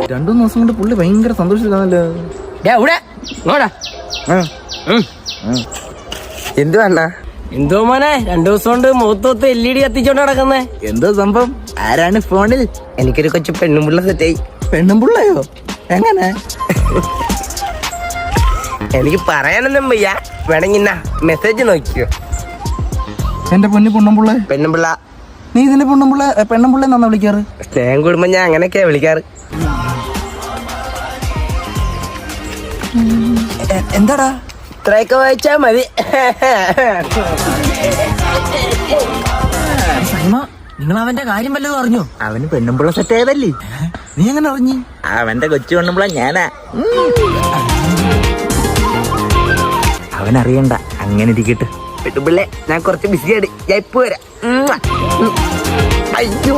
2-3 ദിവസം കൊണ്ട് പുള്ളി ഭയങ്കര സന്തോഷത്തിലാണല്ലോ. എന്തു വേണ്ട എന്തോ മോനെ 2 ദിവസം കൊണ്ട് മുഖത്തൊത്ത് LED കത്തിച്ചോണ്ട് നടക്കുന്നേ. എന്തോ സംഭവം? ആരാണ് ഫോണിൽ? എനിക്കൊരു കൊച്ചു പെണ്ണുമ്പിള്ള സെറ്റായി. പെണ്ണും പുള്ളയോ? എങ്ങനെ? എനിക്ക് പറയാനൊന്നും വയ്യ, വേണമെങ്കിൽ മെസ്സേജ് നോക്കിയോ. എന്റെ പൊന്നു പൊണ്ണുമ്പുള്ള പെണ്ണുമ്പിള്ള. നീ ഇതിന്റെ പെണ്ണുമ്പുള്ള എന്നാ വിളിക്കാറ്? സ്നേഹം കൂടുമ്പോ ഞാൻ അങ്ങനെയൊക്കെയാ വിളിക്കാറ്. എന്താടാ ഇത്രയൊക്കെ വായിച്ചാ മതി. നിങ്ങൾ അവന്റെ കാര്യം വല്ലതും അറിഞ്ഞോ? അവന് പെണ്ണുമ്പുള്ള സെറ്റ് ആയതല്ലേ? നീ എങ്ങനെ അറിഞ്ഞു? അവന്റെ കൊച്ചു പെണ്ണുമ്പുള്ള ഞാനാ. അവനറിയണ്ട, അങ്ങനെ ഇരിക്കട്ടെ. പെണ്ണുമ്പിള്ളേ, ഞാൻ കുറച്ച് ബിസിയാണ്, ഞാൻ ഇപ്പൊ വരാം. അയ്യോ.